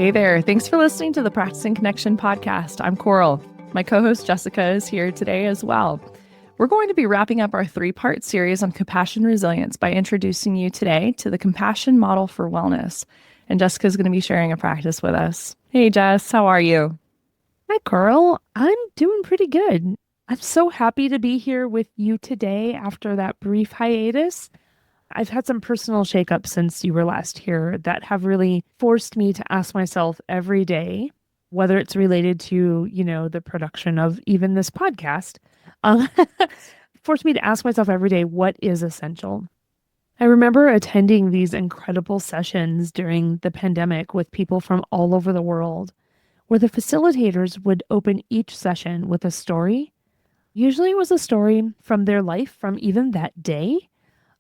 Hey there. Thanks for listening to the Practicing Connection podcast. I'm Coral. My co-host Jessica is here today as well. We're going to be wrapping up our 3-part series on compassion resilience by introducing you today to the compassion model for wellness. And Jessica's going to be sharing a practice with us. Hey, Jess, how are you? Hi, Carl. I'm doing pretty good. I'm so happy to be here with you today after that brief hiatus. I've had some personal shakeups since you were last here that have really forced me to ask myself every day, whether it's related to, the production of even this podcast, um, forced me to ask myself every day, what is essential? I remember attending these incredible sessions during the pandemic with people from all over the world, where the facilitators would open each session with a story. Usually it was a story from their life from even that day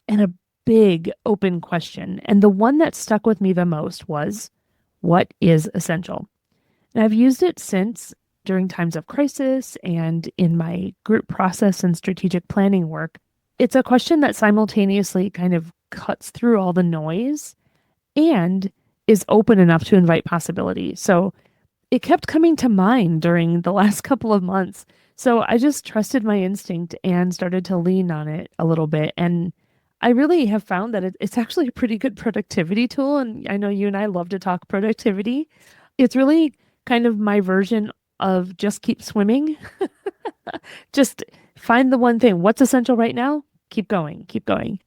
and a big open question. And the one that stuck with me the most was, what is essential? And I've used it since during times of crisis and in my group process and strategic planning work. It's a question that simultaneously kind of cuts through all the noise and is open enough to invite possibility. So it kept coming to mind during the last couple of months. So I just trusted my instinct and started to lean on it a little bit. And I really have found that it's actually a pretty good productivity tool. And I know you and I love to talk productivity. It's really kind of my version of just keep swimming. Just find the one thing. What's essential right now? Keep going, keep going.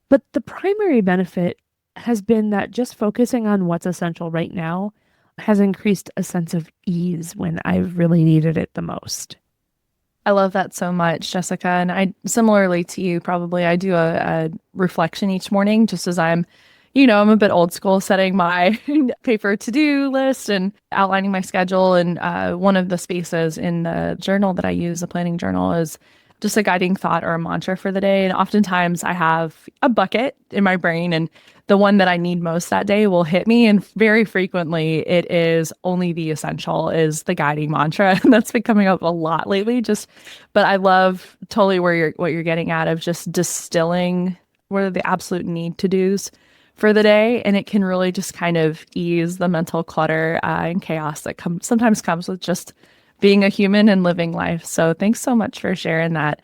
But the primary benefit has been that just focusing on what's essential right now has increased a sense of ease when I've really needed it the most. I love that so much, Jessica. And I, similarly to you, probably, I do a reflection each morning just as I'm a bit old school, setting my paper to-do list and outlining my schedule. And one of the spaces in the journal that I use, the planning journal, is just a guiding thought or a mantra for the day. And oftentimes I have a bucket in my brain, and the one that I need most that day will hit me. And very frequently it is only the essential is the guiding mantra. And that's been coming up a lot lately. But I love totally what you're getting at of just distilling what are the absolute need to-dos for the day. And it can really just kind of ease the mental clutter and chaos that sometimes comes with just being a human and living life. So thanks so much for sharing that.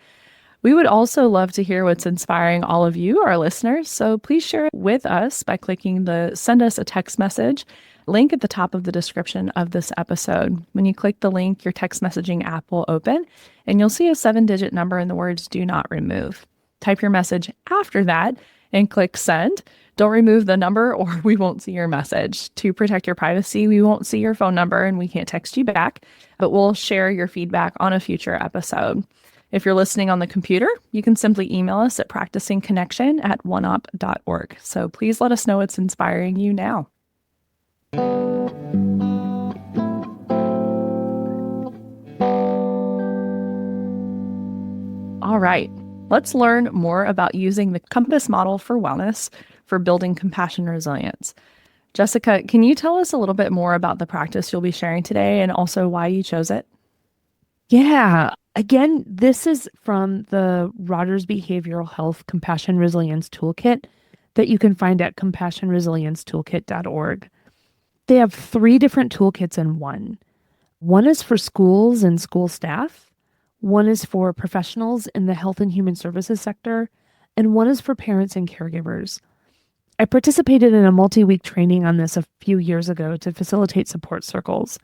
We would also love to hear what's inspiring all of you, our listeners. So please share it with us by clicking the send us a text message link at the top of the description of this episode. When you click the link, your text messaging app will open and you'll see a 7-digit number in the words do not remove. Type your message after that and click send. Don't remove the number or we won't see your message. To protect your privacy, we won't see your phone number and we can't text you back, but we'll share your feedback on a future episode. If you're listening on the computer, you can simply email us at practicingconnection@oneop.org. So please let us know what's inspiring you now. All right, let's learn more about using the compass model for wellness for building compassion resilience. Jessica, can you tell us a little bit more about the practice you'll be sharing today and also why you chose it? Yeah. Again, this is from the Rogers Behavioral Health Compassion Resilience Toolkit that you can find at compassionresiliencetoolkit.org. They have 3 different toolkits in one. One is for schools and school staff. One is for professionals in the health and human services sector. And one is for parents and caregivers. I participated in a multi-week training on this a few years ago to facilitate support circles.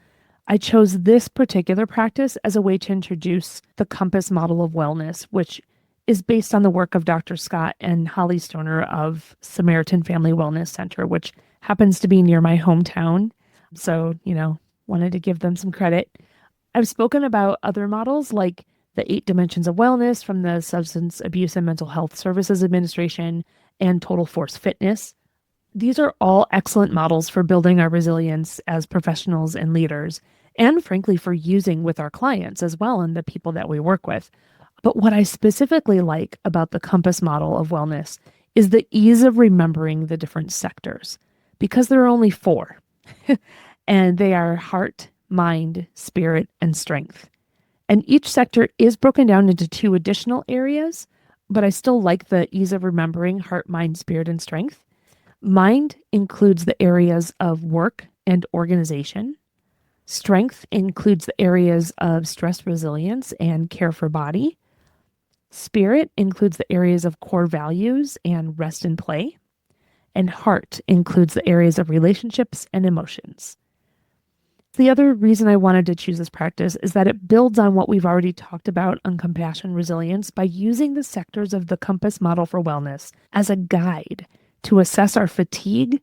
I chose this particular practice as a way to introduce the compass model of wellness, which is based on the work of Dr. Scott and Holly Stoner of Samaritan Family Wellness Center, which happens to be near my hometown. So, wanted to give them some credit. I've spoken about other models like the 8 Dimensions of Wellness from the Substance Abuse and Mental Health Services Administration and Total Force Fitness. These are all excellent models for building our resilience as professionals and leaders, and frankly, for using with our clients as well and the people that we work with. But what I specifically like about the compass model of wellness is the ease of remembering the different sectors, because there are only 4, and they are heart, mind, spirit, and strength. And each sector is broken down into 2 additional areas, but I still like the ease of remembering heart, mind, spirit, and strength. Mind includes the areas of work and organization. Strength includes the areas of stress resilience and care for body. Spirit includes the areas of core values and rest and play. And heart includes the areas of relationships and emotions. The other reason I wanted to choose this practice is that it builds on what we've already talked about on compassion resilience by using the sectors of the compass model for wellness as a guide to assess our fatigue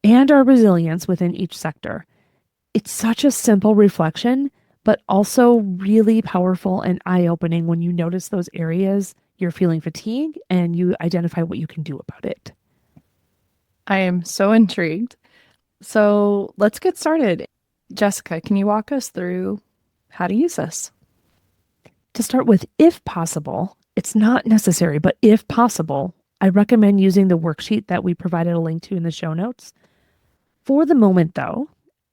and our resilience within each sector. It's such a simple reflection, but also really powerful and eye-opening when you notice those areas you're feeling fatigue and you identify what you can do about it. I am so intrigued. So let's get started. Jessica, can you walk us through how to use this? To start with, if possible, it's not necessary, but if possible, I recommend using the worksheet that we provided a link to in the show notes. For the moment, though,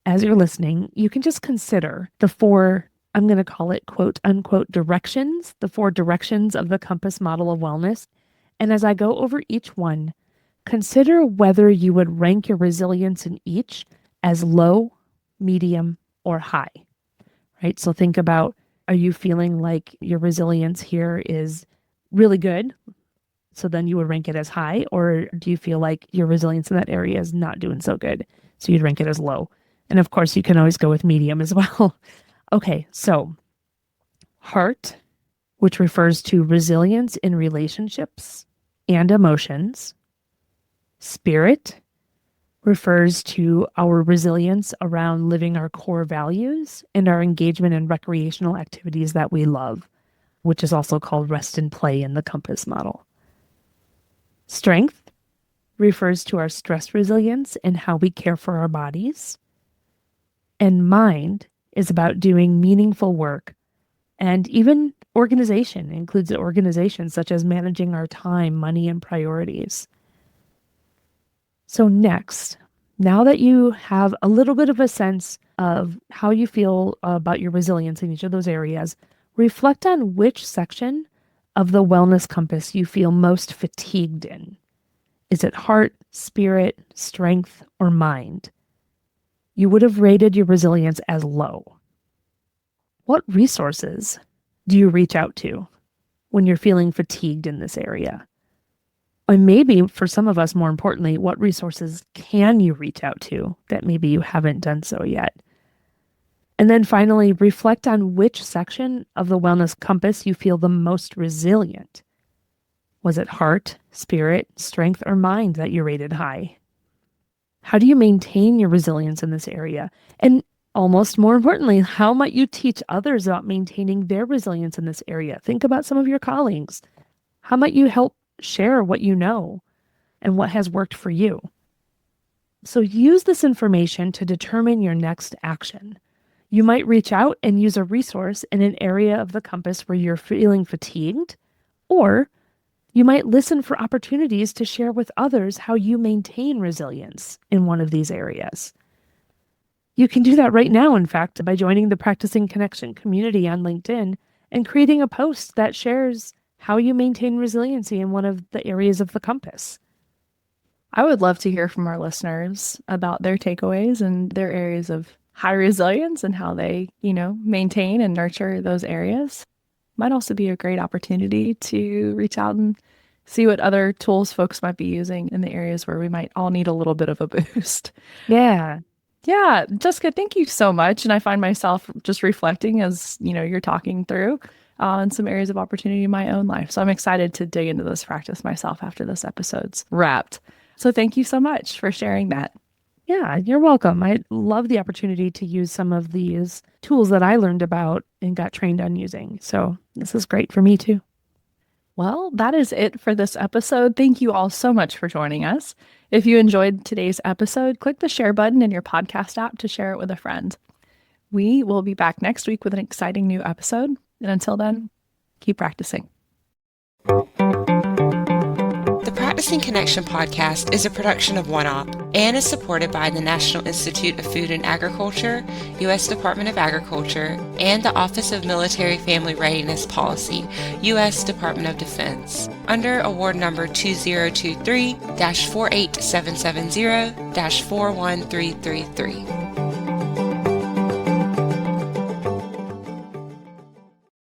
as you're listening, you can just consider the four, I'm going to call it quote unquote directions, the four directions of the compass model of wellness. And as I go over each one, consider whether you would rank your resilience in each as low, medium, or high, right? So think about, are you feeling like your resilience here is really good? So then you would rank it as high, or do you feel like your resilience in that area is not doing so good? So you'd rank it as low. And of course, you can always go with medium as well. Okay, so heart, which refers to resilience in relationships and emotions. Spirit refers to our resilience around living our core values and our engagement in recreational activities that we love, which is also called rest and play in the compass model. Strength refers to our stress resilience and how we care for our bodies. And mind is about doing meaningful work. And even organization includes organizations such as managing our time, money, and priorities. So next, now that you have a little bit of a sense of how you feel about your resilience in each of those areas, reflect on which section of the wellness compass you feel most fatigued in. Is it heart, spirit, strength, or mind? You would have rated your resilience as low. What resources do you reach out to when you're feeling fatigued in this area? And maybe for some of us, more importantly, what resources can you reach out to that maybe you haven't done so yet? And then finally, reflect on which section of the wellness compass you feel the most resilient. Was it heart, spirit, strength, or mind that you rated high? How do you maintain your resilience in this area? And almost more importantly, how might you teach others about maintaining their resilience in this area? Think about some of your colleagues. How might you help share what you know and what has worked for you? So use this information to determine your next action. You might reach out and use a resource in an area of the compass where you're feeling fatigued, or you might listen for opportunities to share with others how you maintain resilience in one of these areas. You can do that right now, in fact, by joining the Practicing Connection community on LinkedIn and creating a post that shares how you maintain resiliency in one of the areas of the compass. I would love to hear from our listeners about their takeaways and their areas of high resilience and how they, maintain and nurture those areas. Might also be a great opportunity to reach out and see what other tools folks might be using in the areas where we might all need a little bit of a boost. Yeah. Yeah, Jessica, thank you so much. And I find myself just reflecting as, you're talking through on some areas of opportunity in my own life. So I'm excited to dig into this practice myself after this episode's wrapped. So thank you so much for sharing that. Yeah, you're welcome. I love the opportunity to use some of these tools that I learned about and got trained on using. So this is great for me too. Well, that is it for this episode. Thank you all so much for joining us. If you enjoyed today's episode, click the share button in your podcast app to share it with a friend. We will be back next week with an exciting new episode. And until then, keep practicing. The Practicing Connection podcast is a production of OneOp and is supported by the National Institute of Food and Agriculture, U.S. Department of Agriculture, and the Office of Military Family Readiness Policy, U.S. Department of Defense, under award number 2023-48770-41333.